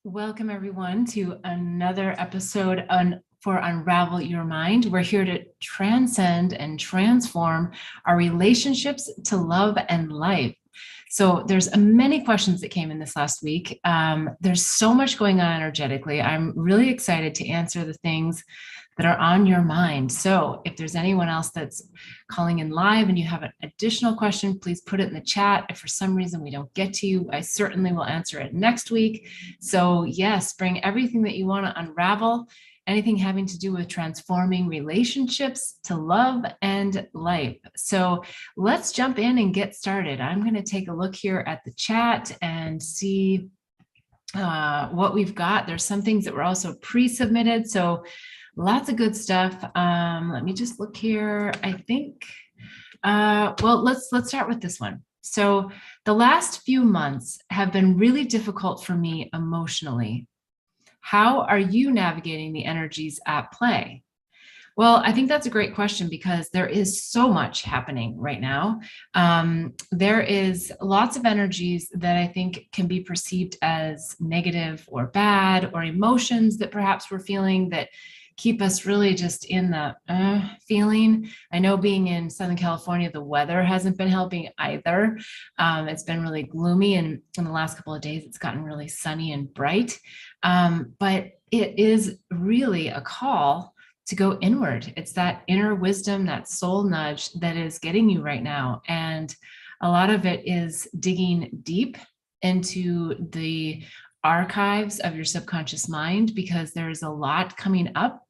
Welcome, everyone, to another episode for Unravel Your Mind. We're here to transcend and transform our relationships to love and life. So there's many questions that came in this last week. There's so much going on energetically. I'm really excited to answer the things that are on your mind. So if there's anyone else that's calling in live and you have an additional question, please put it in the chat. If for some reason we don't get to you, I certainly will answer it next week. So yes, bring everything that you want to unravel, anything having to do with transforming relationships to love and life. So let's jump in and get started. I'm going to take a look here at the chat and see what we've got. There's some things that were also pre-submitted. So lots of good stuff. Let me just look here. I think, well, let's start with this one. So the last few months have been really difficult for me emotionally. How are you navigating the energies at play? Well, I think that's a great question because there is so much happening right now. There is lots of energies that I think can be perceived as negative or bad, or emotions that perhaps we're feeling that keep us really just in the feeling. I know being in Southern California, the weather hasn't been helping either. It's been really gloomy, and in the last couple of days, it's gotten really sunny and bright. But it is really a call to go inward. It's that inner wisdom, that soul nudge that is getting you right now. And a lot of it is digging deep into the archives of your subconscious mind, because there's a lot coming up.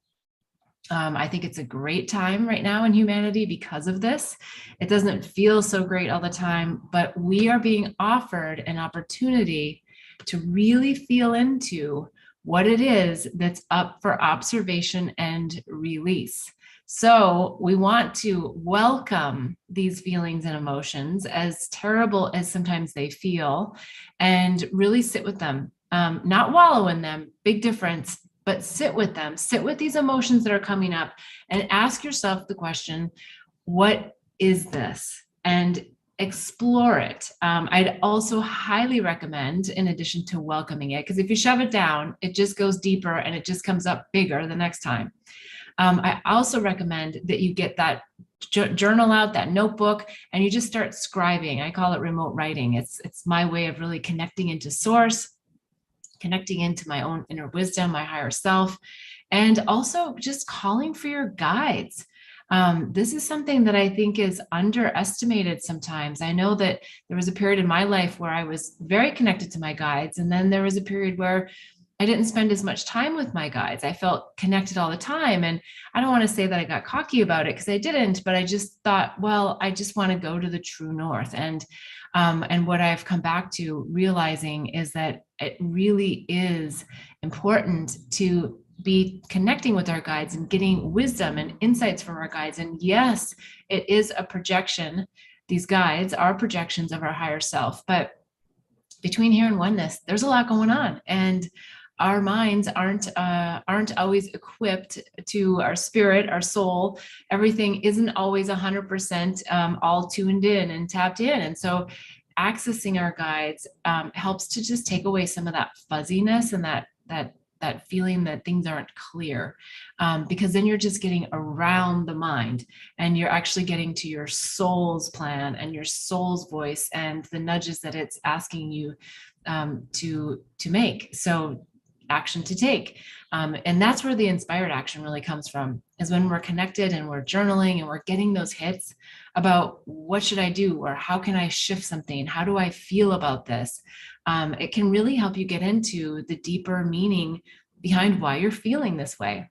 I think it's a great time right now in humanity because of this. It doesn't feel so great all the time, but we are being offered an opportunity to really feel into what it is that's up for observation and release. So we want to welcome these feelings and emotions, as terrible as sometimes they feel, and really sit with them. Not wallow in them, big difference, but sit with them, sit with these emotions that are coming up, and ask yourself the question, what is this? And explore it. I'd also highly recommend, in addition to welcoming it, because if you shove it down, it just goes deeper and it just comes up bigger the next time. I also recommend that you get that journal out, that notebook, and you just start scribing. I call it remote writing. It's my way of really connecting into source, connecting into my own inner wisdom, my higher self, and also just calling for your guides. This is something that I think is underestimated sometimes. I know that there was a period in my life where I was very connected to my guides, and then there was a period where I didn't spend as much time with my guides. I felt connected all the time. And I don't want to say that I got cocky about it, because I didn't, but I just thought, well, I just want to go to the true north. And what I've come back to realizing is that it really is important to be connecting with our guides and getting wisdom and insights from our guides. And yes, it is a projection. These guides are projections of our higher self. But between here and oneness, there's a lot going on. And our minds aren't always equipped to our spirit, our soul. Everything isn't always 100% all tuned in and tapped in. And so accessing our guides helps to just take away some of that fuzziness and that feeling that things aren't clear, because then you're just getting around the mind and you're actually getting to your soul's plan and your soul's voice and the nudges that it's asking you to make. So action to take. And that's where the inspired action really comes from, is when we're connected and we're journaling and we're getting those hits about what should I do, or how can I shift something? How do I feel about this? It can really help you get into the deeper meaning behind why you're feeling this way.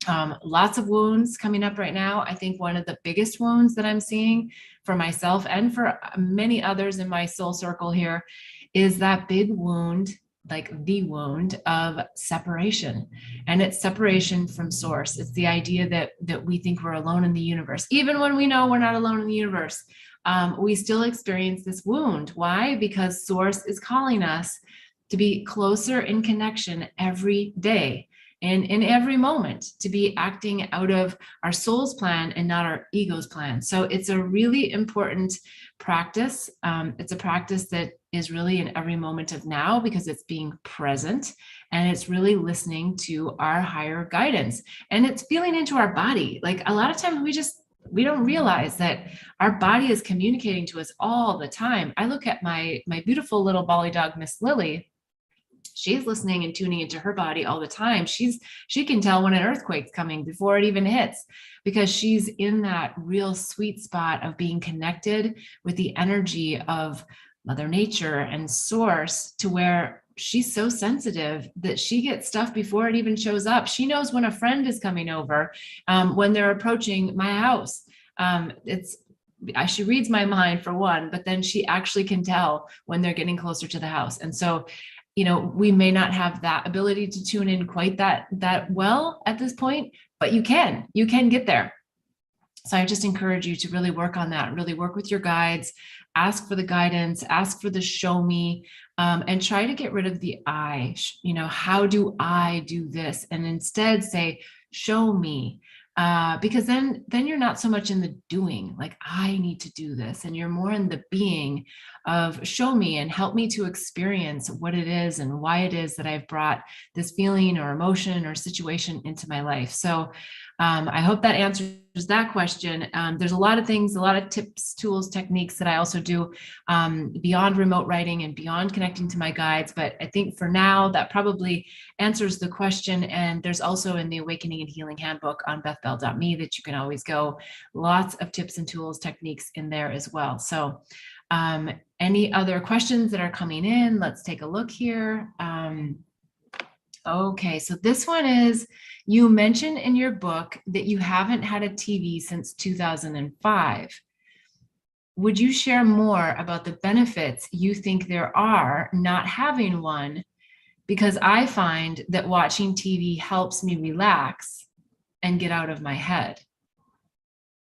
Lots of wounds coming up right now. I think one of the biggest wounds that I'm seeing for myself and for many others in my soul circle here is that big wound, like the wound of separation. And it's separation from source. It's the idea that we think we're alone in the universe. Even when we know we're not alone in the universe, we still experience this wound. Why? Because source is calling us to be closer in connection every day and in every moment, to be acting out of our soul's plan and not our ego's plan. So it's a really important practice. It's a practice that is really in every moment of now, because it's being present and it's really listening to our higher guidance, and it's feeling into our body. Like a lot of times we don't realize that our body is communicating to us all the time. I look at my beautiful little Bali dog, Miss Lily. She's listening and tuning into her body all the time. She can tell when an earthquake's coming before it even hits, because she's in that real sweet spot of being connected with the energy of Mother Nature and Source, to where she's so sensitive that she gets stuff before it even shows up. She knows when a friend is coming over, when they're approaching my house. She reads my mind for one, but then she actually can tell when they're getting closer to the house. And so, we may not have that ability to tune in quite that well at this point, but you can get there. So I just encourage you to really work on that, really work with your guides, ask for the guidance, ask for the show me, and try to get rid of the I, how do I do this? And instead say, show me. Because then you're not so much in the doing, like I need to do this, and you're more in the being of show me and help me to experience what it is and why it is that I've brought this feeling or emotion or situation into my life. So I hope that answers that question. There's a lot of things, a lot of tips, tools, techniques that I also do beyond remote writing and beyond connecting to my guides. But I think for now, that probably answers the question. And there's also in the Awakening and Healing Handbook on bethbell.me that you can always go. Lots of tips and tools, techniques in there as well. So any other questions that are coming in? Let's take a look here. Okay, so this one is, you mentioned in your book that you haven't had a TV since 2005. Would you share more about the benefits you think there are not having one? Because I find that watching TV helps me relax and get out of my head.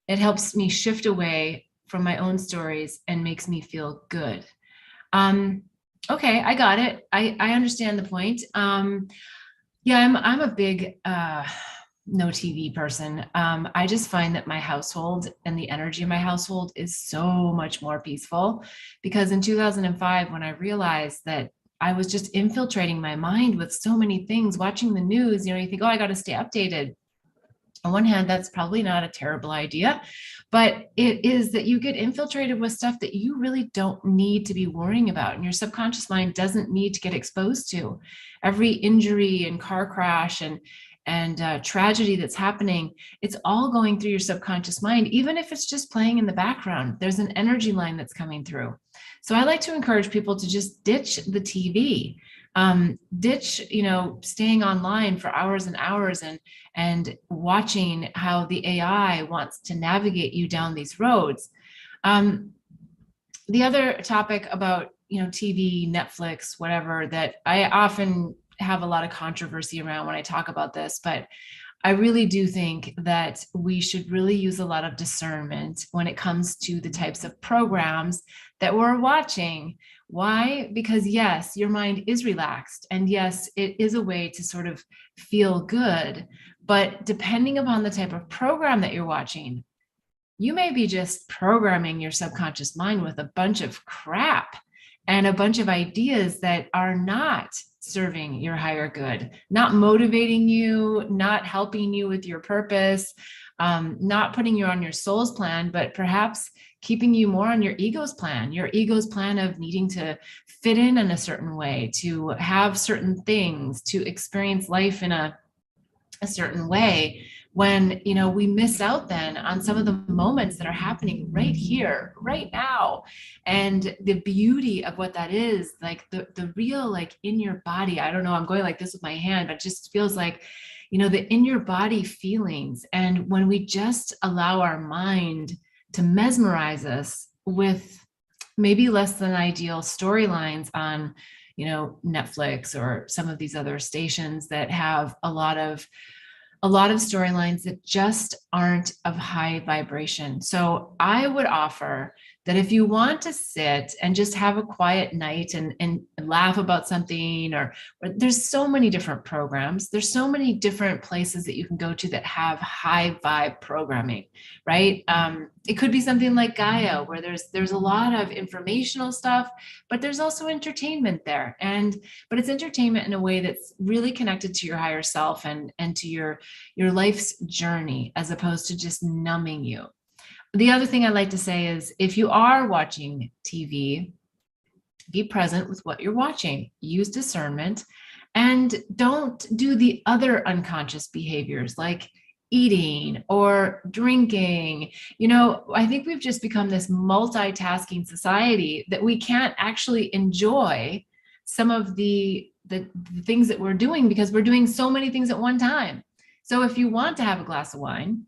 It helps me shift away from my own stories and makes me feel good. Okay, I got it. I understand the point. Yeah, I'm a big no TV person. I just find that my household and the energy of my household is so much more peaceful, because in 2005, when I realized that I was just infiltrating my mind with so many things, watching the news, you think, oh, I got to stay updated. On one hand, that's probably not a terrible idea, but it is that you get infiltrated with stuff that you really don't need to be worrying about, and your subconscious mind doesn't need to get exposed to. Every injury and car crash and tragedy that's happening, it's all going through your subconscious mind. Even if it's just playing in the background, there's an energy line that's coming through. So I like to encourage people to just ditch the TV. Ditch, staying online for hours and hours and watching how the AI wants to navigate you down these roads. The other topic about, TV, Netflix, whatever, that I often have a lot of controversy around when I talk about this, but I really do think that we should really use a lot of discernment when it comes to the types of programs that we're watching. Why? Because yes, your mind is relaxed, and yes, it is a way to sort of feel good, but depending upon the type of program that you're watching, you may be just programming your subconscious mind with a bunch of crap and a bunch of ideas that are not serving your higher good, not motivating you, not helping you with your purpose, not putting you on your soul's plan, but perhaps keeping you more on your ego's plan of needing to fit in a certain way, to have certain things, to experience life in a certain way, when we miss out then on some of the moments that are happening right here, right now. And the beauty of what that is, like the real, like in your body, I don't know, I'm going like this with my hand, but it just feels like, the in your body feelings. And when we just allow our mind to mesmerize us with maybe less than ideal storylines on, Netflix or some of these other stations that have a lot of storylines that just aren't of high vibration. So I would offer that if you want to sit and just have a quiet night and laugh about something, or there's so many different programs, there's so many different places that you can go to that have high vibe programming, right? It could be something like Gaia, where there's a lot of informational stuff, but there's also entertainment there, but it's entertainment in a way that's really connected to your higher self and to your life's journey, as opposed to just numbing you. The other thing I like to say is, if you are watching TV, be present with what you're watching, use discernment, and don't do the other unconscious behaviors like eating or drinking. I think we've just become this multitasking society that we can't actually enjoy some of the things that we're doing because we're doing so many things at one time. So if you want to have a glass of wine,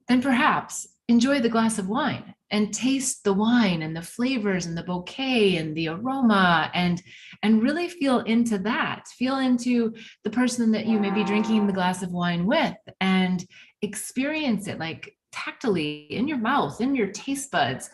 then perhaps enjoy the glass of wine and taste the wine and the flavors and the bouquet and the aroma, and really feel into that. Feel into the person that you may be drinking the glass of wine with, and experience it like tactily in your mouth, in your taste buds.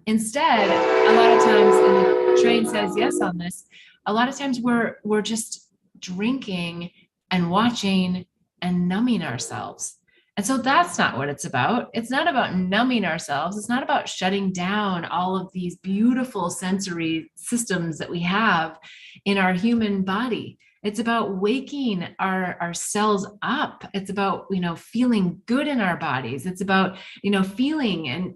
Instead, a lot of times, and Train says yes on this, a lot of times we're just drinking and watching and numbing ourselves. And so that's not what it's about. It's not about numbing ourselves. It's not about shutting down all of these beautiful sensory systems that we have in our human body. It's about waking our cells up. It's about, feeling good in our bodies. It's about, feeling and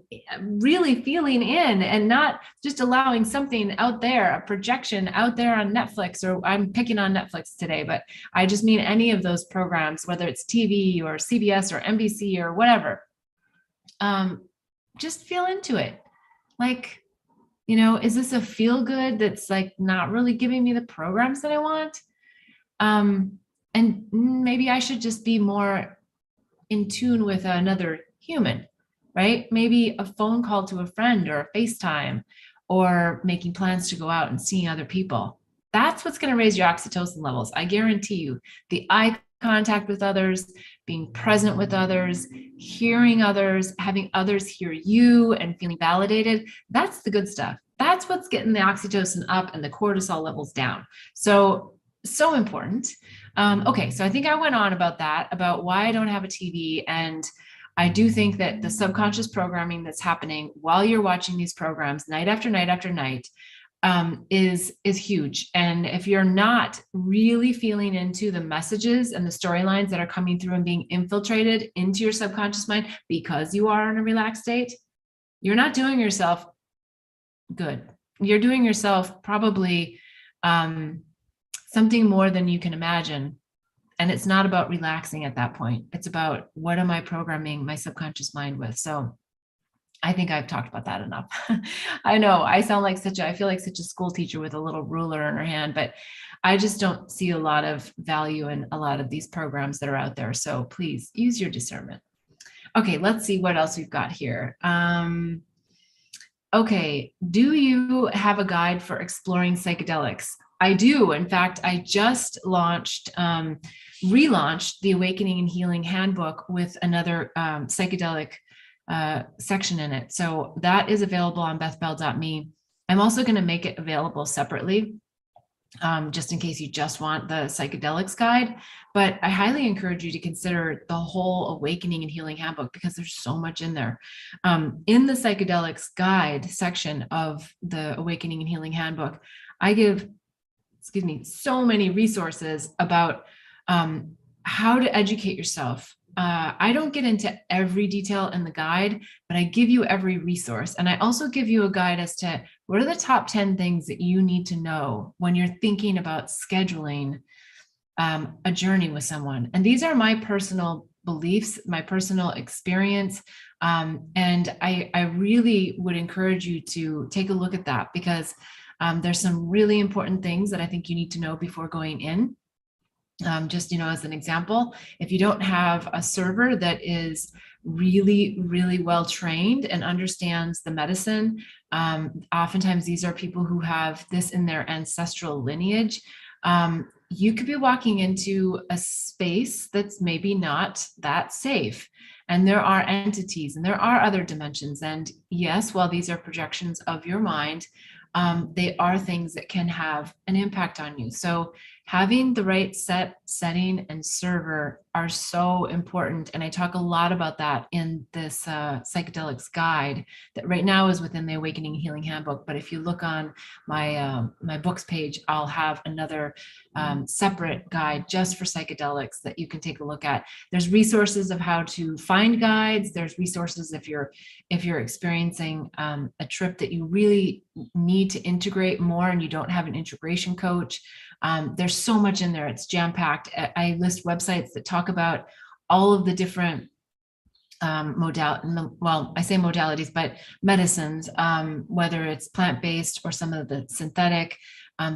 really feeling in, and not just allowing something out there, a projection out there on Netflix, or I'm picking on Netflix today, but I just mean any of those programs, whether it's TV or CBS or NBC or whatever. Just feel into it. Like, is this a feel good that's like not really giving me the programs that I want? And maybe I should just be more in tune with another human, right? Maybe a phone call to a friend, or a FaceTime, or making plans to go out and seeing other people. That's what's going to raise your oxytocin levels. I guarantee you. The eye contact with others, being present with others, hearing others, having others hear you and feeling validated. That's the good stuff. That's what's getting the oxytocin up and the cortisol levels down. So important. Okay, so I think I went on about that, about why I don't have a TV. And I do think that the subconscious programming that's happening while you're watching these programs night after night after night is huge. And if you're not really feeling into the messages and the storylines that are coming through and being infiltrated into your subconscious mind because you are in a relaxed state, you're not doing yourself good. You're doing yourself probably something more than you can imagine. And it's not about relaxing at that point. It's about, what am I programming my subconscious mind with? So I think I've talked about that enough. I know I sound like I feel like such a school teacher with a little ruler in her hand, but I just don't see a lot of value in a lot of these programs that are out there. So please use your discernment. Okay, let's see what else we've got here. Okay, do you have a guide for exploring psychedelics? I do. In fact, I just relaunched the Awakening and Healing Handbook with another psychedelic section in it. So that is available on bethbell.me. I'm also going to make it available separately, just in case you just want the psychedelics guide. But I highly encourage you to consider the whole Awakening and Healing Handbook, because there's so much in there. In the psychedelics guide section of the Awakening and Healing Handbook, I give so many resources about how to educate yourself. I don't get into every detail in the guide, but I give you every resource. And I also give you a guide as to what are the top 10 things that you need to know when you're thinking about scheduling a journey with someone. And these are my personal beliefs, my personal experience. And I really would encourage you to take a look at that, because there's some really important things that I think you need to know before going in. Just, as an example, if you don't have a server that is really, really well trained and understands the medicine, oftentimes these are people who have this in their ancestral lineage. You could be walking into a space that's maybe not that safe. And there are entities and there are other dimensions. And yes, while these are projections of your mind, they are things that can have an impact on you. So having the right setting, and server are so important. And I talk a lot about that in this psychedelics guide that right now is within the Awakening Healing Handbook. But if you look on my books page, I'll have another separate guide just for psychedelics that you can take a look at. There's resources of how to find guides. There's resources if you're experiencing a trip that you really need to integrate more and you don't have an integration coach. There's so much in there. It's jam-packed. I list websites that talk about all of the different modalities, but medicines, whether it's plant-based or some of the synthetic.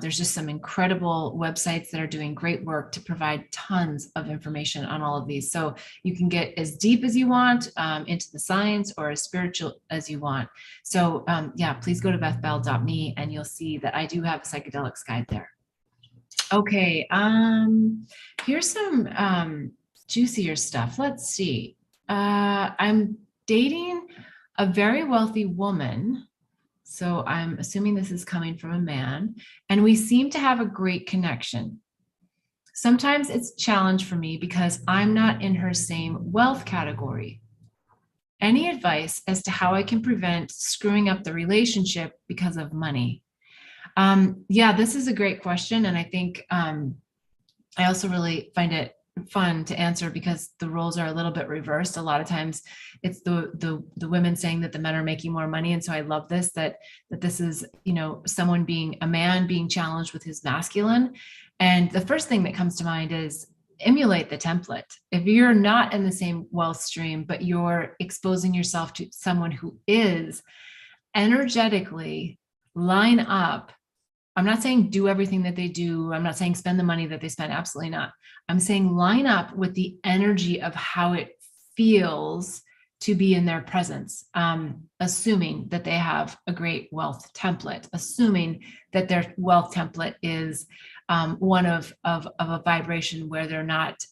There's just some incredible websites that are doing great work to provide tons of information on all of these. So you can get as deep as you want into the science or as spiritual as you want. So yeah, please go to bethbell.me and you'll see that I do have a psychedelics guide there. Okay, here's some juicier stuff. Let's see. I'm dating a very wealthy woman. So I'm assuming this is coming from a man, and we seem to have a great connection. Sometimes it's a challenge for me because I'm not in her same wealth category. Any advice as to how I can prevent screwing up the relationship because of money? Yeah, this is a great question. And I think I also really find it fun to answer because the roles are a little bit reversed. A lot of times it's the women saying that the men are making more money. And so I love this, that this is, someone being a man being challenged with his masculine. And the first thing that comes to mind is emulate the template. If you're not in the same wealth stream, but you're exposing yourself to someone who is, energetically line up. I'm not saying do everything that they do. I'm not saying spend the money that they spend. Absolutely not. I'm saying line up with the energy of how it feels to be in their presence, assuming that they have a great wealth template, assuming that their wealth template is one of a vibration where they're not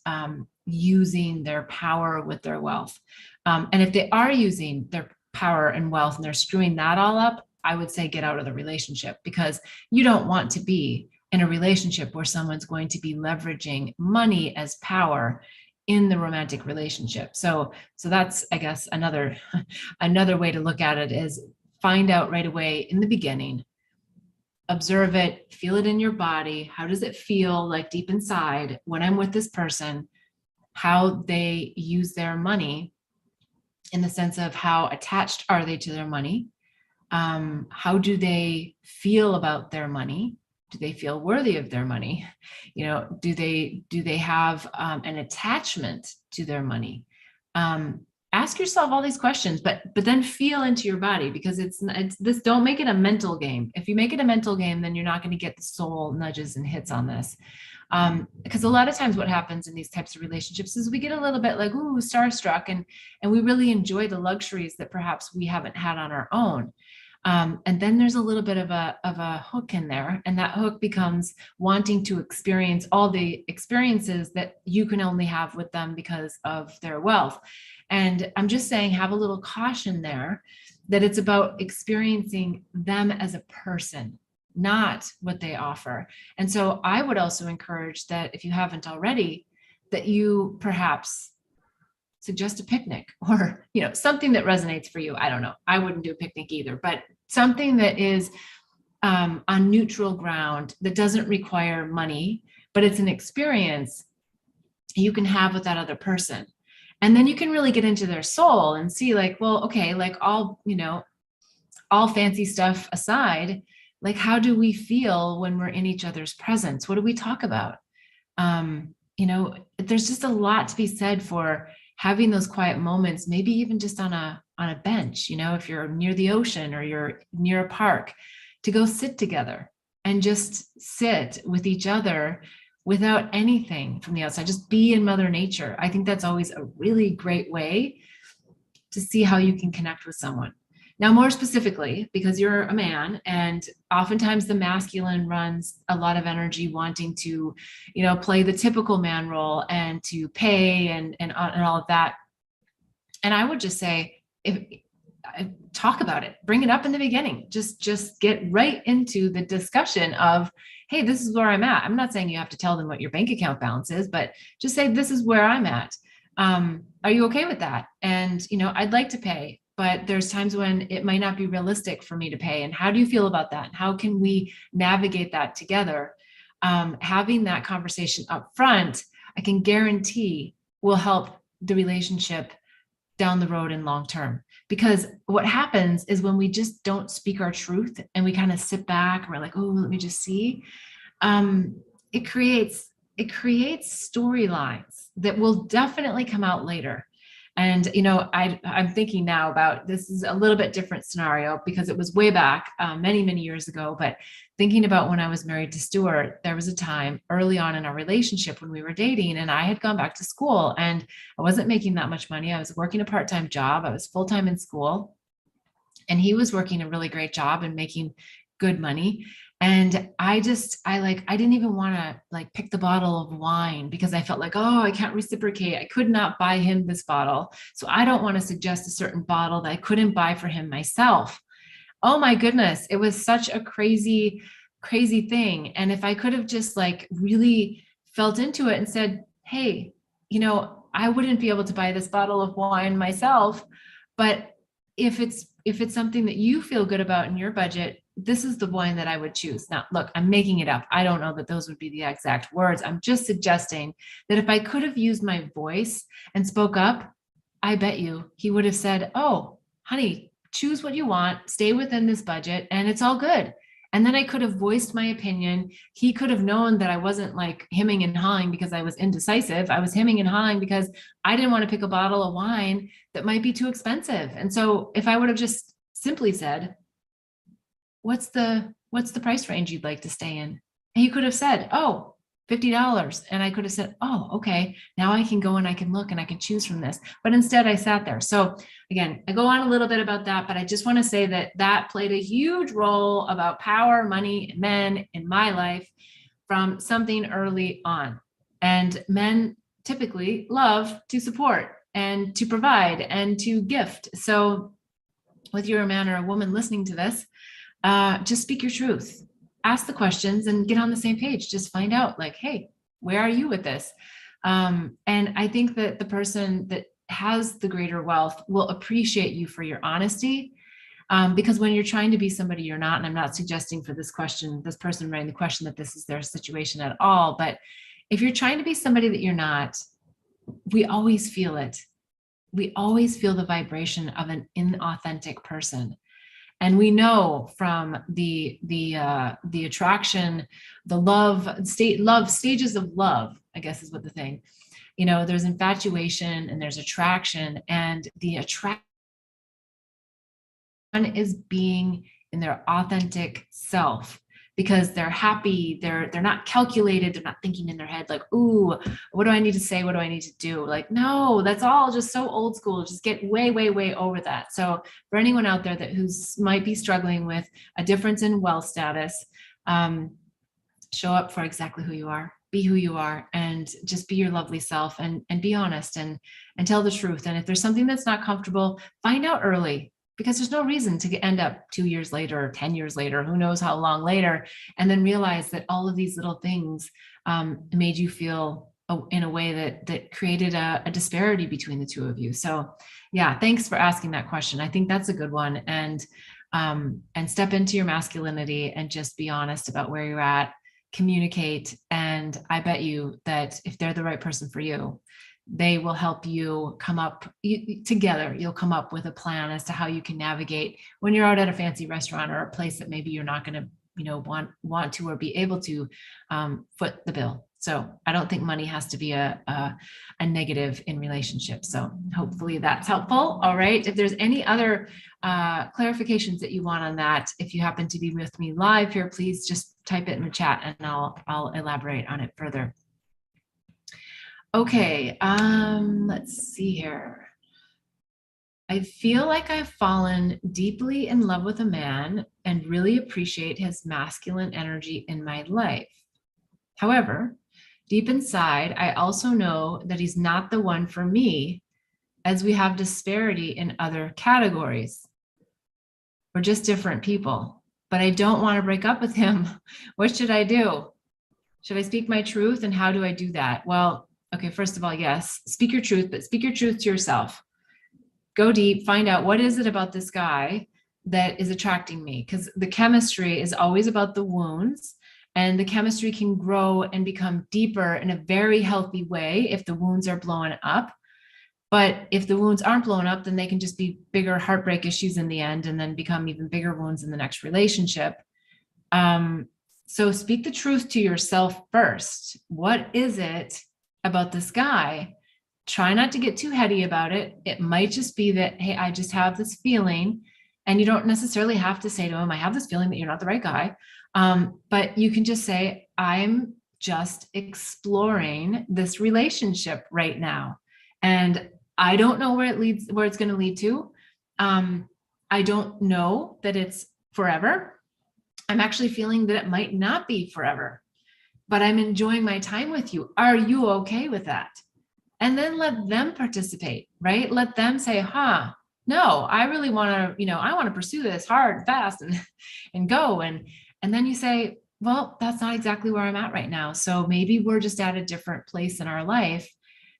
using their power with their wealth. And if they are using their power and wealth and they're screwing that all up, I would say get out of the relationship, because you don't want to be in a relationship where someone's going to be leveraging money as power in the romantic relationship. So that's, I guess, another way to look at it is find out right away in the beginning, observe it, feel it in your body. How does it feel like deep inside when I'm with this person, how they use their money in the sense of how attached are they to their money? How do they feel about their money? Do they feel worthy of their money? Do they have an attachment to their money? Ask yourself all these questions, but then feel into your body, because it's this. Don't make it a mental game. If you make it a mental game, then you're not going to get the soul nudges and hits on this. Because a lot of times what happens in these types of relationships is we get a little bit like, ooh, starstruck, and we really enjoy the luxuries that perhaps we haven't had on our own. And then there's a little bit of a hook in there, and that hook becomes wanting to experience all the experiences that you can only have with them because of their wealth. And I'm just saying, have a little caution there, that it's about experiencing them as a person, not what they offer. And so I would also encourage that, if you haven't already, that you perhaps suggest a picnic, or something that resonates for you. I don't know. I wouldn't do a picnic either, but something that is on neutral ground, that doesn't require money, but it's an experience you can have with that other person. And then you can really get into their soul and see, like, well, okay, like all fancy stuff aside, like, how do we feel when we're in each other's presence? What do we talk about? There's just a lot to be said for having those quiet moments, maybe even just on a bench, if you're near the ocean or you're near a park, to go sit together and just sit with each other without anything from the outside, just be in Mother Nature. I think that's always a really great way to see how you can connect with someone. Now, more specifically, because you're a man, and oftentimes the masculine runs a lot of energy wanting to, play the typical man role and to pay and all of that. And I would just say, if talk about it, bring it up in the beginning, just get right into the discussion of, hey, this is where I'm at. I'm not saying you have to tell them what your bank account balance is, but just say, this is where I'm at. Are you okay with that? And, I'd like to pay, but there's times when it might not be realistic for me to pay. And how do you feel about that? How can we navigate that together? Having that conversation up front, I can guarantee will help the relationship down the road and long term. Because what happens is when we just don't speak our truth and we kind of sit back and we're like, oh, let me just see, it creates storylines that will definitely come out later. And I'm thinking now about, this is a little bit different scenario because it was way back many years ago, but thinking about when I was married to Stuart, there was a time early on in our relationship when we were dating, and I had gone back to school and I wasn't making that much money. I was working a part-time job. I was full-time in school, and he was working a really great job and making good money. And I didn't even want to pick the bottle of wine because I felt like, oh, I can't reciprocate. I could not buy him this bottle. So I don't want to suggest a certain bottle that I couldn't buy for him myself. Oh my goodness. It was such a crazy thing. And if I could have just really felt into it and said, hey, I wouldn't be able to buy this bottle of wine myself, but if it's something that you feel good about in your budget, this is the wine that I would choose. Now, look, I'm making it up. I don't know that those would be the exact words. I'm just suggesting that if I could have used my voice and spoke up, I bet you he would have said, oh, honey, choose what you want, stay within this budget, and it's all good. And then I could have voiced my opinion. He could have known that I wasn't hemming and hawing because I was indecisive. I was hemming and hawing because I didn't want to pick a bottle of wine that might be too expensive. And so if I would have just simply said, what's the price range you'd like to stay in? And he could have said, oh, $50. And I could have said, oh, okay, now I can go and I can look and I can choose from this. But instead I sat there. So again, I go on a little bit about that, but I just want to say that played a huge role about power, money, and men in my life from something early on. And men typically love to support and to provide and to gift. So whether you're a man or a woman listening to this, just speak your truth, ask the questions and get on the same page. Just find out hey, where are you with this? And I think that the person that has the greater wealth will appreciate you for your honesty. Because when you're trying to be somebody you're not, and I'm not suggesting for this person writing the question that this is their situation at all, but if you're trying to be somebody that you're not, we always feel it. We always feel the vibration of an inauthentic person. And we know from the attraction, the love stages of love, I guess is what the thing, there's infatuation and there's attraction, and the attraction is being in their authentic self because they're happy, they're not calculated, they're not thinking in their head ooh, what do I need to say, what do I need to do? No, that's all just so old school. Just get way over that. So for anyone out there who's might be struggling with a difference in wealth status, show up for exactly who you are, be who you are, and just be your lovely self, and be honest and tell the truth. And if there's something that's not comfortable, find out early, because there's no reason to end up 2 years later or 10 years later, who knows how long later, and then realize that all of these little things made you feel in a way that created a disparity between the two of you. So yeah, thanks for asking that question. I think that's a good one. And step into your masculinity and just be honest about where you're at, communicate. And I bet you that if they're the right person for you, they will help you come up together. You'll come up with a plan as to how you can navigate when you're out at a fancy restaurant or a place that maybe you're not going to, want to or be able to foot the bill. So I don't think money has to be a negative in relationships. So hopefully that's helpful. All right. If there's any other clarifications that you want on that, if you happen to be with me live here, please just type it in the chat and I'll elaborate on it further. Okay, let's see here. I feel like I've fallen deeply in love with a man and really appreciate his masculine energy in my life. However, deep inside, I also know that he's not the one for me, as we have disparity in other categories. We're just different people, but I don't want to break up with him. What should I do? Should I speak my truth? And how do I do that? Well, okay, first of all, yes, speak your truth, but speak your truth to yourself. Go deep, find out what is it about this guy that is attracting me, because the chemistry is always about the wounds, and the chemistry can grow and become deeper in a very healthy way if the wounds are blowing up. But if the wounds aren't blown up, then they can just be bigger heartbreak issues in the end and then become even bigger wounds in the next relationship. So speak the truth to yourself first. What is it about this guy? Try not to get too heady about it. It might just be that, hey, I just have this feeling. And you don't necessarily have to say to him, I have this feeling that you're not the right guy. But you can just say, I'm just exploring this relationship right now. And I don't know where it's going to lead to. I don't know that it's forever. I'm actually feeling that it might not be forever, but I'm enjoying my time with you. Are you okay with that? And then let them participate, right? Let them say, no, I really want to, I want to pursue this hard, fast, and go. And then you say, well, that's not exactly where I'm at right now. So maybe we're just at a different place in our life,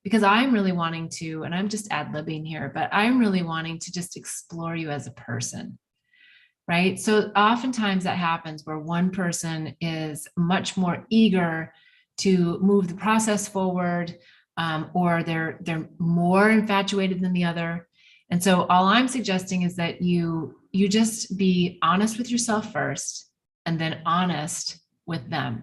because I'm really wanting to, and I'm just ad-libbing here, but I'm really wanting to just explore you as a person, right? So oftentimes that happens where one person is much more eager to move the process forward, or they're more infatuated than the other. And so all I'm suggesting is that you just be honest with yourself first, and then honest with them.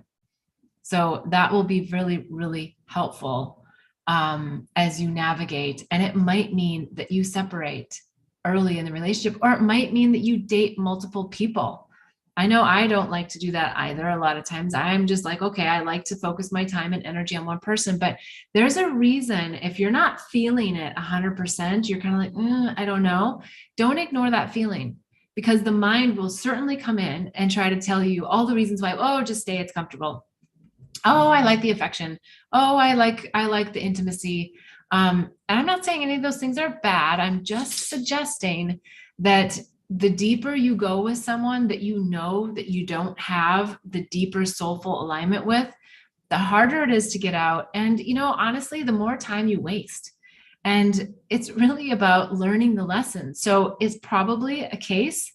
So that will be really, really helpful as you navigate. And it might mean that you separate early in the relationship, or it might mean that you date multiple people. I know I don't like to do that either. A lot of times I'm just like, okay, I like to focus my time and energy on one person, but there's a reason. If you're not feeling it 100%, you're kind of like, I don't know. Don't ignore that feeling, because the mind will certainly come in and try to tell you all the reasons why. Oh, just stay, it's comfortable. Oh, I like the affection. Oh, I like the intimacy. And I'm not saying any of those things are bad. I'm just suggesting that the deeper you go with someone that you know that you don't have the deeper soulful alignment with, the harder it is to get out. And, honestly, the more time you waste. And it's really about learning the lesson. So it's probably a case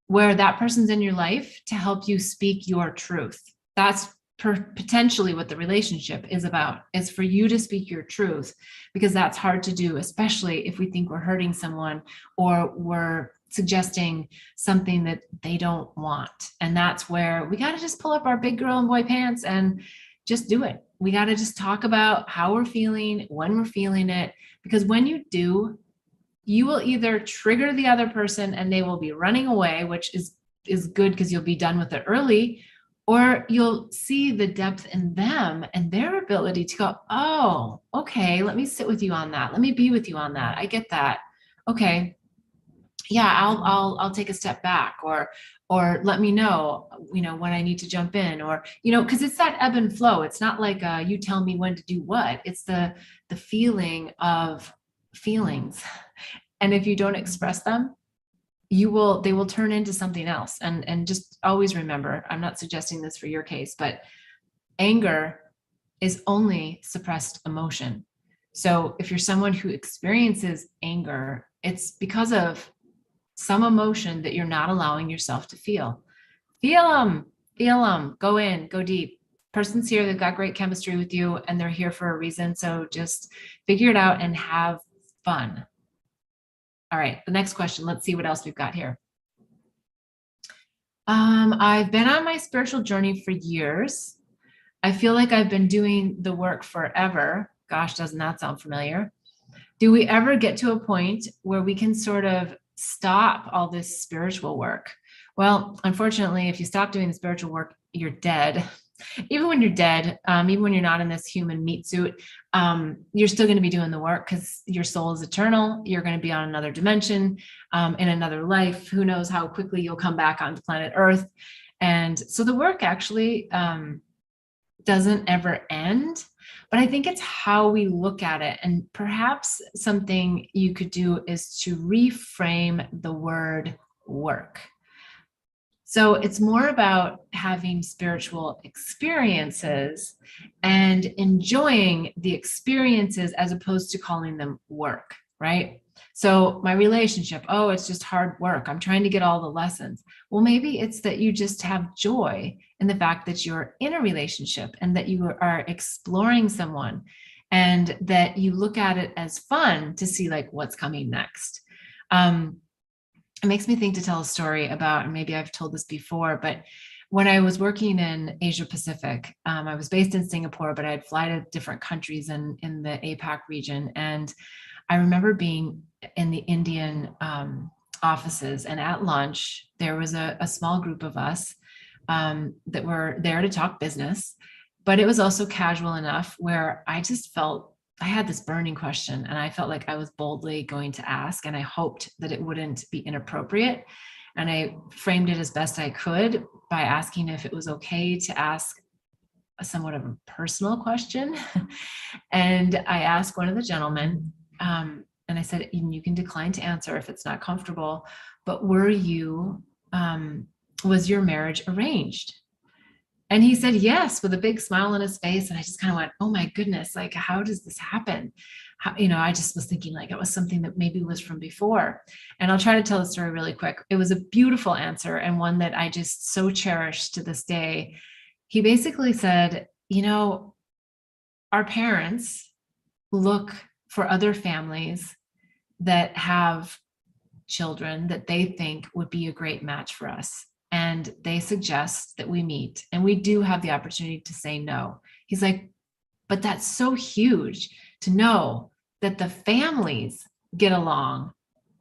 where that person's in your life to help you speak your truth. That's potentially what the relationship is about, is for you to speak your truth, because that's hard to do, especially if we think we're hurting someone or we're suggesting something that they don't want. And that's where we got to just pull up our big girl and boy pants and just do it. We got to just talk about how we're feeling, when we're feeling it, because when you do, you will either trigger the other person and they will be running away, which is good because you'll be done with it early, or you'll see the depth in them and their ability to go, oh, okay, let me sit with you on that. Let me be with you on that. I get that. Okay. Yeah, I'll take a step back, or let me know, when I need to jump in, or, because it's that ebb and flow. It's not like you tell me when to do what. It's the feeling of feelings. And if you don't express them, they will turn into something else. And just always remember, I'm not suggesting this for your case, but anger is only suppressed emotion. So if you're someone who experiences anger, it's because of some emotion that you're not allowing yourself to feel. Feel them, go in, go deep. Person's here, they've got great chemistry with you, and they're here for a reason. So just figure it out and have fun. All right, the next question. Let's see what else we've got here. I've been on my spiritual journey for years. I feel like I've been doing the work forever. Gosh, doesn't that sound familiar? Do we ever get to a point where we can sort of stop all this spiritual work? Well, unfortunately, if you stop doing the spiritual work, you're dead. Even when you're dead, even when you're not in this human meat suit, you're still going to be doing the work because your soul is eternal. You're going to be on another dimension, in another life. Who knows how quickly you'll come back onto planet Earth. And so the work actually doesn't ever end. But I think it's how we look at it. And perhaps something you could do is to reframe the word work. So it's more about having spiritual experiences and enjoying the experiences as opposed to calling them work, right? So my relationship, oh, it's just hard work. I'm trying to get all the lessons. Well, maybe it's that you just have joy in the fact that you're in a relationship and that you are exploring someone and that you look at it as fun to see like what's coming next. It makes me think to tell a story about, and maybe I've told this before, but when I was working in Asia Pacific, I was based in Singapore, but I'd fly to different countries in the APAC region. And I remember being in the Indian offices, and at lunch, there was a small group of us that were there to talk business, but it was also casual enough where I just felt I had this burning question and I felt like I was boldly going to ask, and I hoped that it wouldn't be inappropriate. And I framed it as best I could by asking if it was okay to ask somewhat of a personal question. And I asked one of the gentlemen, and I said, you can decline to answer if it's not comfortable, but was your marriage arranged? And he said yes, with a big smile on his face. And I just kind of went, oh my goodness, like, how does this happen? I just was thinking like it was something that maybe was from before. And I'll try to tell the story really quick. It was a beautiful answer and one that I just so cherish to this day. He basically said, our parents look for other families that have children that they think would be a great match for us. And they suggest that we meet, and we do have the opportunity to say no. He's like, but that's so huge to know that the families get along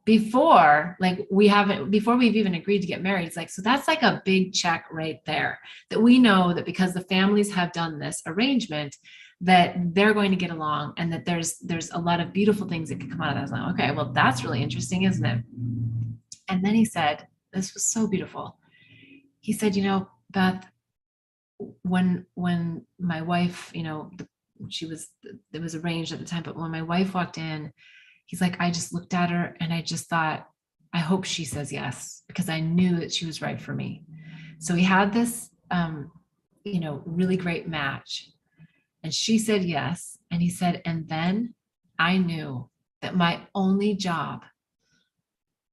before we've even agreed to get married. It's like, so that's like a big check right there, that we know that because the families have done this arrangement, that they're going to get along, and that there's a lot of beautiful things that could come out of that. I was like, okay, well, that's really interesting, isn't it? And then he said, this was so beautiful. He said, Beth, when my wife, it was arranged at the time, but when my wife walked in, he's like, I just looked at her and I just thought, I hope she says yes, because I knew that she was right for me. So he had this, really great match, and she said yes. And he said, and then I knew that my only job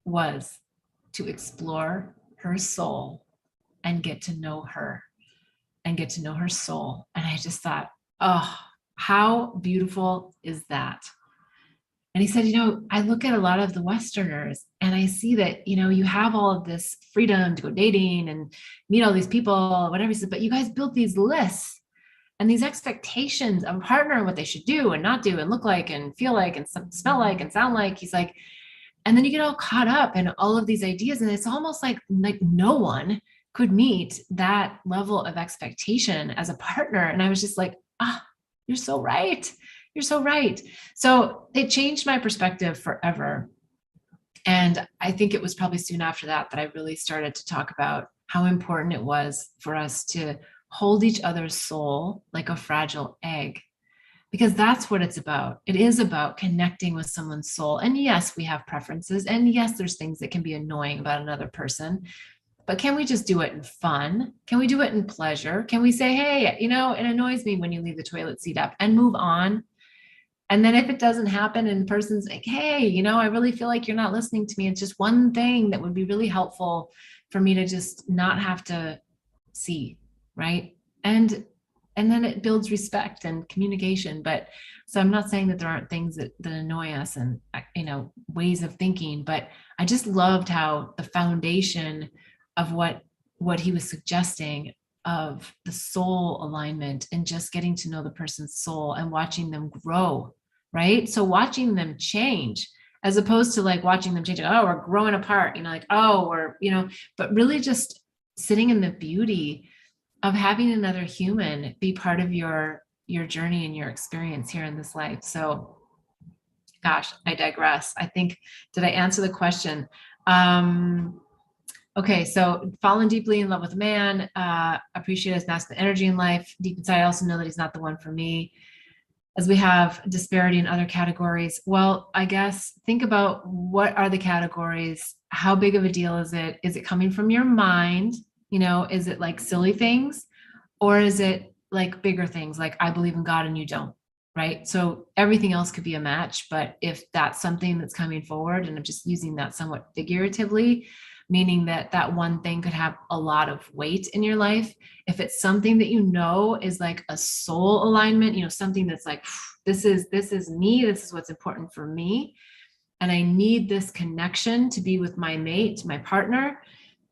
was to explore her soul and get to know her and get to know her soul. And I just thought, oh, how beautiful is that? And he said, I look at a lot of the Westerners and I see that, you have all of this freedom to go dating and meet all these people, whatever. He said, but you guys built these lists and these expectations of a partner and what they should do and not do and look like and feel like and smell like and sound like. He's like, and then you get all caught up in all of these ideas. And it's almost like no one could meet that level of expectation as a partner. And I was just like, you're so right. You're so right. So it changed my perspective forever. And I think it was probably soon after that I really started to talk about how important it was for us to hold each other's soul like a fragile egg, because that's what it's about. It is about connecting with someone's soul. And yes, we have preferences. And yes, there's things that can be annoying about another person. But can we just do it in fun? Can we do it in pleasure? Can we say, hey, it annoys me when you leave the toilet seat up, and move on? And then if it doesn't happen and the person's like, hey, I really feel like you're not listening to me. It's just one thing that would be really helpful for me to just not have to see, right? And then it builds respect and communication. But so I'm not saying that there aren't things that annoy us and, ways of thinking, but I just loved how the foundation of what he was suggesting of the soul alignment and just getting to know the person's soul and watching them grow, right? So watching them change, as opposed to like watching them change. Oh, we're growing apart, but really just sitting in the beauty of having another human be part of your journey and your experience here in this life. So gosh, I digress. I think, did I answer the question? Okay, so fallen deeply in love with a man, appreciate his masculine energy in life. Deep inside, I also know that he's not the one for me. As we have disparity in other categories, well, I guess think about what are the categories? How big of a deal is it? Is it coming from your mind? Is it like silly things? Or is it like bigger things like I believe in God and you don't? Right. So everything else could be a match. But if that's something that's coming forward, and I'm just using that somewhat figuratively, meaning that that one thing could have a lot of weight in your life. If it's something that is like a soul alignment, something that's like, this is me, this is what's important for me, and I need this connection to be with my mate, my partner,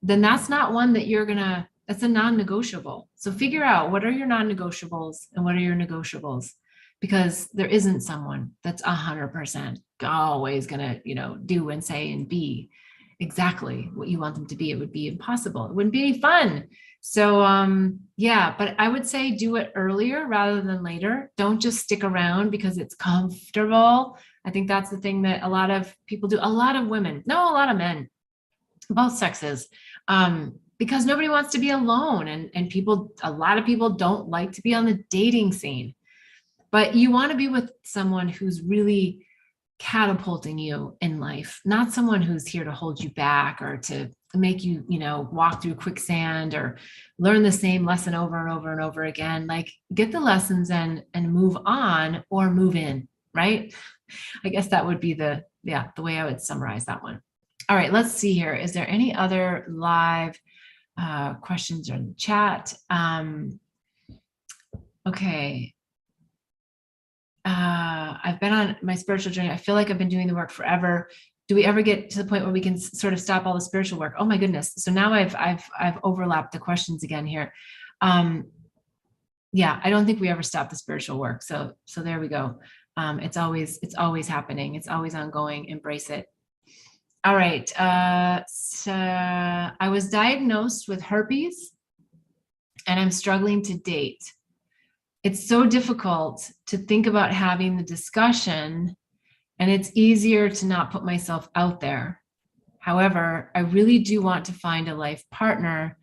then that's not one that that's a non-negotiable. So figure out what are your non-negotiables and what are your negotiables, because there isn't someone that's 100% always gonna, do and say and be exactly what you want them to be. It would be impossible. It wouldn't be any fun. So yeah, but I would say do it earlier rather than later. Don't just stick around because it's comfortable. I think that's the thing that a lot of people do. A lot of women, no, a lot of men, both sexes, because nobody wants to be alone, and a lot of people don't like to be on the dating scene. But you want to be with someone who's really catapulting you in life, not someone who's here to hold you back or to make you, walk through quicksand or learn the same lesson over and over and over again. Like, get the lessons and move on or move in, right? I guess that would be the way I would summarize that one. All right, let's see here. Is there any other live questions in the chat? Okay. I've been on my spiritual journey. I feel like I've been doing the work forever. Do we ever get to the point where we can sort of stop all the spiritual work? Oh my goodness. So now I've overlapped the questions again here. Yeah, I don't think we ever stop the spiritual work. So there we go. It's always happening. It's always ongoing. Embrace it. All right. So I was diagnosed with herpes and I'm struggling to date. It's so difficult to think about having the discussion, and it's easier to not put myself out there. However, I really do want to find a life partner.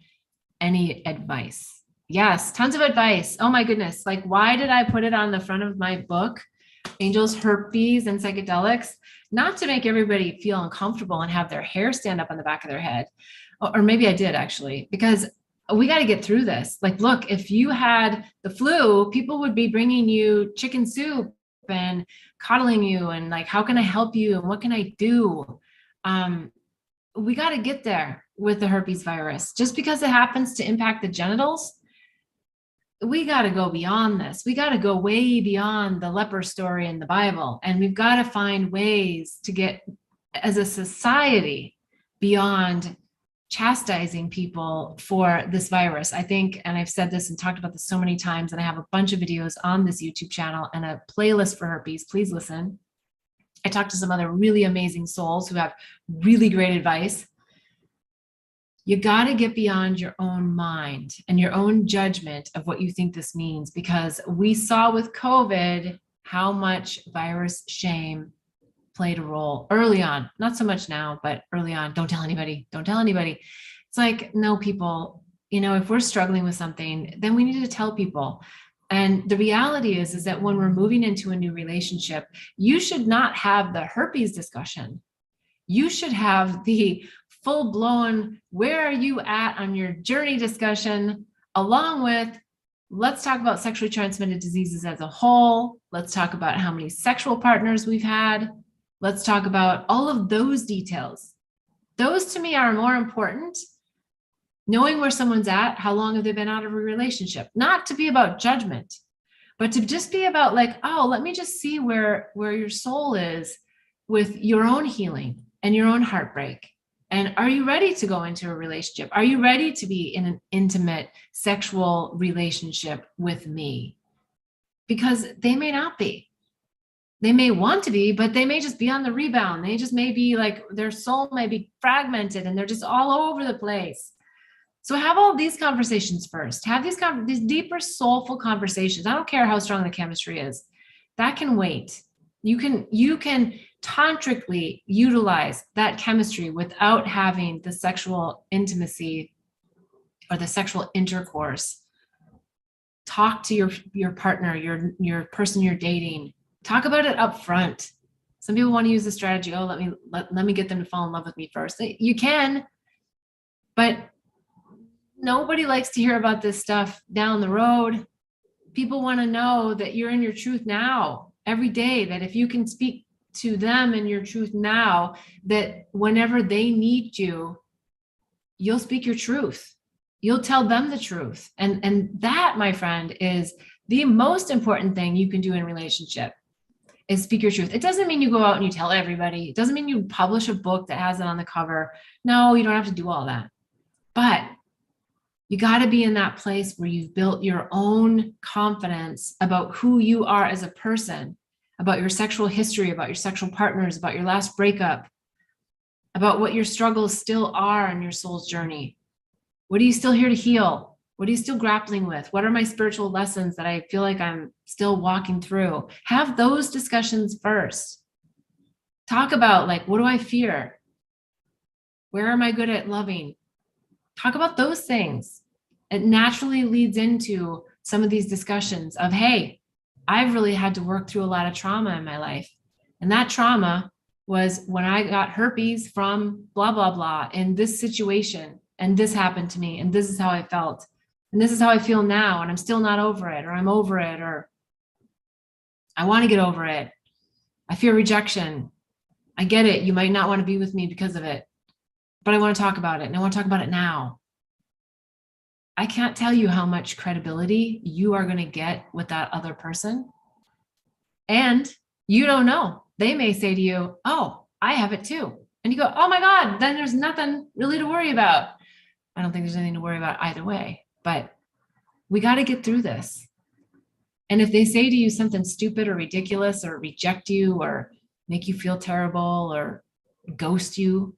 Any advice? Yes, tons of advice. Oh my goodness. Like, why did I put it on the front of my book, Angels, Herpes, and Psychedelics? Not to make everybody feel uncomfortable and have their hair stand up on the back of their head. Or maybe I did actually, because we got to get through this. Like, look, if you had the flu, people would be bringing you chicken soup and coddling you and like, how can I help you? And what can I do? We got to get there with the herpes virus. Just because it happens to impact the genitals, we got to go beyond this. We got to go way beyond the leper story in the Bible. And we've got to find ways to get, as a society, beyond chastising people for this virus. I think, and I've said this and talked about this so many times, and I have a bunch of videos on this YouTube channel and a playlist for herpes. Please listen. I talked to some other really amazing souls who have really great advice. You got to get beyond your own mind and your own judgment of what you think this means, because we saw with COVID how much virus shame played a role early on. Not so much now, but early on. Don't tell anybody. Don't tell anybody. It's like, no, people, if we're struggling with something, then we need to tell people. And the reality is that when we're moving into a new relationship, you should not have the herpes discussion. You should have the full-blown, where are you at on your journey discussion, along with, let's talk about sexually transmitted diseases as a whole. Let's talk about how many sexual partners we've had. Let's talk about all of those details. Those to me are more important. Knowing where someone's at, how long have they been out of a relationship? Not to be about judgment, but to just be about like, oh, let me just see where your soul is with your own healing and your own heartbreak. And are you ready to go into a relationship? Are you ready to be in an intimate sexual relationship with me? Because they may not be. They may want to be, but they may just be on the rebound. They just may be like, their soul may be fragmented and they're just all over the place. So have all these conversations first. Have these deeper, soulful conversations. I don't care how strong the chemistry is. That can wait. You can tantrically utilize that chemistry without having the sexual intimacy or the sexual intercourse. Talk to your partner, your person you're dating. Talk about it up front. Some people want to use the strategy, oh, let me get them to fall in love with me first. You can, but nobody likes to hear about this stuff down the road. People want to know that you're in your truth now, every day, that if you can speak to them in your truth now, that whenever they need you, you'll speak your truth. You'll tell them the truth. And that, my friend, is the most important thing you can do in a relationship, is speak your truth. It doesn't mean you go out and you tell everybody. It doesn't mean you publish a book that has it on the cover. No, you don't have to do all that. But you got to be in that place where you've built your own confidence about who you are as a person, about your sexual history, about your sexual partners, about your last breakup, about what your struggles still are in your soul's journey. What are you still here to heal? What are you still grappling with? What are my spiritual lessons that I feel like I'm still walking through? Have those discussions first. Talk about, like, what do I fear? Where am I good at loving? Talk about those things. It naturally leads into some of these discussions of, hey, I've really had to work through a lot of trauma in my life. And that trauma was when I got herpes from blah, blah, blah in this situation. And this happened to me. And this is how I felt. And this is how I feel now. And I'm still not over it, or I'm over it, or I want to get over it. I fear rejection. I get it. You might not want to be with me because of it, but I want to talk about it. And I want to talk about it now. I can't tell you how much credibility you are going to get with that other person. And you don't know. They may say to you, oh, I have it too. And you go, oh my God, then there's nothing really to worry about. I don't think there's anything to worry about either way, but we got to get through this. And if they say to you something stupid or ridiculous or reject you or make you feel terrible or ghost you,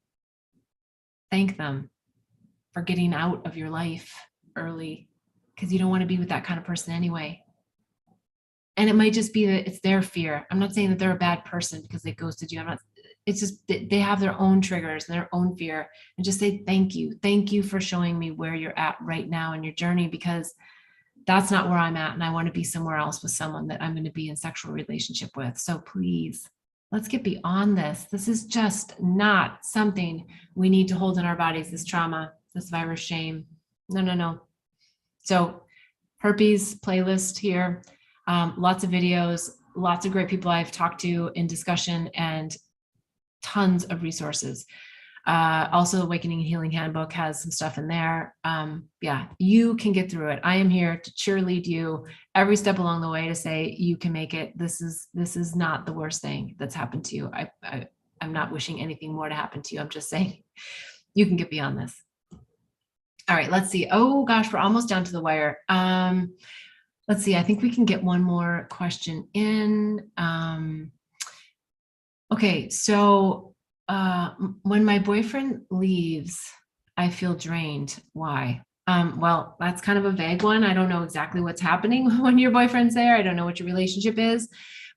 thank them for getting out of your life early, because you don't want to be with that kind of person anyway. And it might just be that it's their fear. I'm not saying that they're a bad person because they ghosted you. It's just they have their own triggers and their own fear, and just say thank you. Thank you for showing me where you're at right now in your journey, because that's not where I'm at. And I want to be somewhere else with someone that I'm going to be in sexual relationship with. So please, let's get beyond this. This is just not something we need to hold in our bodies, this trauma, this virus shame. No. So herpes playlist here, lots of videos, lots of great people I've talked to in discussion, and tons of resources. Also, Awakening and Healing Handbook has some stuff in there. Yeah, you can get through it. I am here to cheerlead you every step along the way to say you can make it. This is not the worst thing that's happened to you. I'm not wishing anything more to happen to you. I'm just saying you can get beyond this. All right, let's see. Oh gosh, we're almost down to the wire. Let's see. I think we can get one more question in. Okay, so when my boyfriend leaves, I feel drained. Why? Well, that's kind of a vague one. I don't know exactly what's happening when your boyfriend's there. I don't know what your relationship is,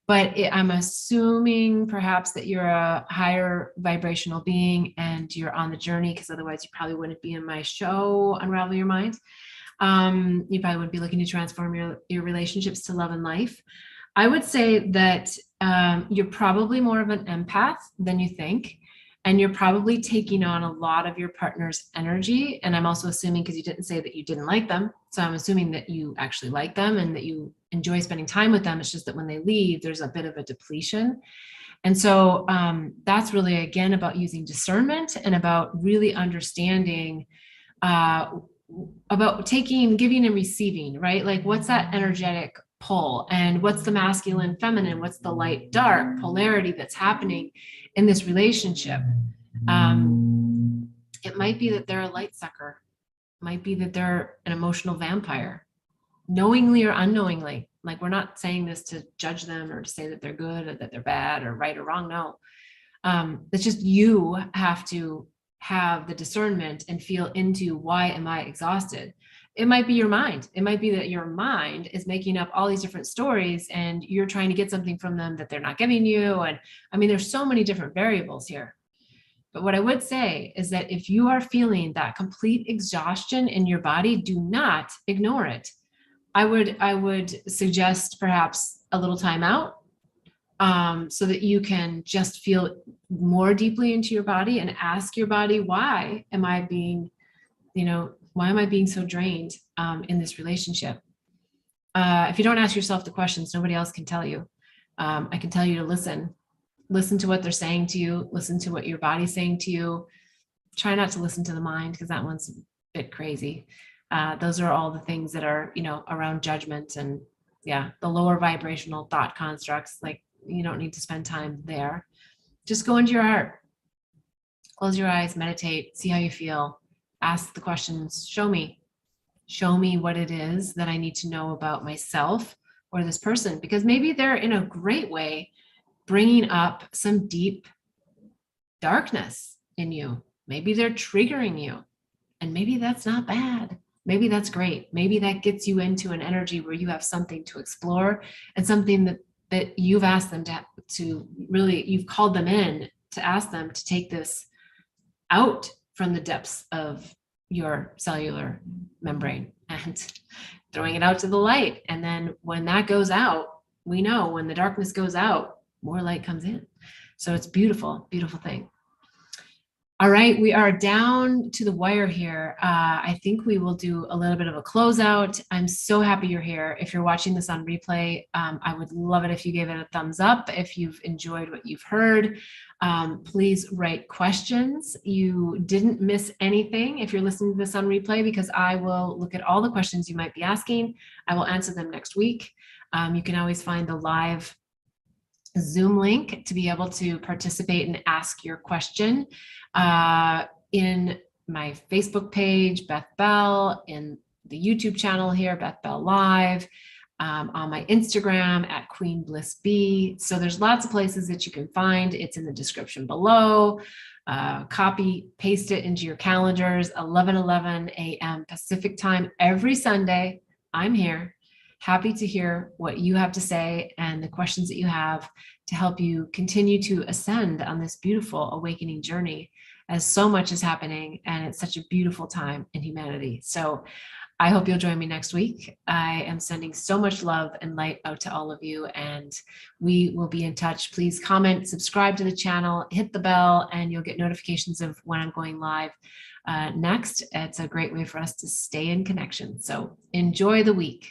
but I'm assuming perhaps that you're a higher vibrational being and you're on the journey, because otherwise you probably wouldn't be in my show, Unravel Your Mind. You probably wouldn't be looking to transform your relationships to love and life. I would say that you're probably more of an empath than you think, and you're probably taking on a lot of your partner's energy. And I'm also assuming, because you didn't say that you didn't like them, so I'm assuming that you actually like them and that you enjoy spending time with them. It's just that when they leave, there's a bit of a depletion. And so that's really, again, about using discernment and about really understanding about giving and receiving, right? Like, what's that energetic pull, and what's the masculine, feminine, what's the light, dark polarity that's happening in this relationship. It might be that they're a light sucker. It might be that they're an emotional vampire, knowingly or unknowingly. Like, we're not saying this to judge them or to say that they're good or that they're bad or right or wrong. No, it's just you have to have the discernment and feel into why am I exhausted. It might be your mind. It might be that your mind is making up all these different stories and you're trying to get something from them that they're not giving you. And I mean, there's so many different variables here. But what I would say is that if you are feeling that complete exhaustion in your body, do not ignore it. I would suggest perhaps a little time out, so that you can just feel more deeply into your body and ask your body, why am I being, why am I being so drained in this relationship? If you don't ask yourself the questions, nobody else can tell you. I can tell you to listen to what they're saying to you, listen to what your body's saying to you. Try not to listen to the mind, because that one's a bit crazy. Those are all the things that are, around judgment and the lower vibrational thought constructs. Like, you don't need to spend time there. Just go into your heart, close your eyes, meditate, see how you feel, ask the questions, show me what it is that I need to know about myself or this person, because maybe they're in a great way bringing up some deep darkness in you. Maybe they're triggering you, and maybe that's not bad. Maybe that's great. Maybe that gets you into an energy where you have something to explore and something that you've asked them to really, you've called them in to ask them to take this out from the depths of your cellular membrane and throwing it out to the light. And then when that goes out, we know when the darkness goes out, more light comes in. So it's beautiful, beautiful thing. All right, we are down to the wire here. I think we will do a little bit of a closeout. I'm so happy you're here. If you're watching this on replay, I would love it if you gave it a thumbs up. If you've enjoyed what you've heard, please write questions. You didn't miss anything if you're listening to this on replay, because I will look at all the questions you might be asking. I will answer them next week. You can always find the live Zoom link to be able to participate and ask your question in my Facebook page, Beth Bell, in the YouTube channel here, Beth Bell Live, on my Instagram at Queen Bliss B. So there's lots of places that you can find. It's in the description below. Copy, paste it into your calendars, 11:11 a.m. Pacific time every Sunday. I'm here. Happy to hear what you have to say and the questions that you have to help you continue to ascend on this beautiful awakening journey, as so much is happening and it's such a beautiful time in humanity. So I hope you'll join me next week. I am sending so much love and light out to all of you, and we will be in touch. Please comment, subscribe to the channel, hit the bell, and you'll get notifications of when I'm going live next. It's a great way for us to stay in connection. So enjoy the week.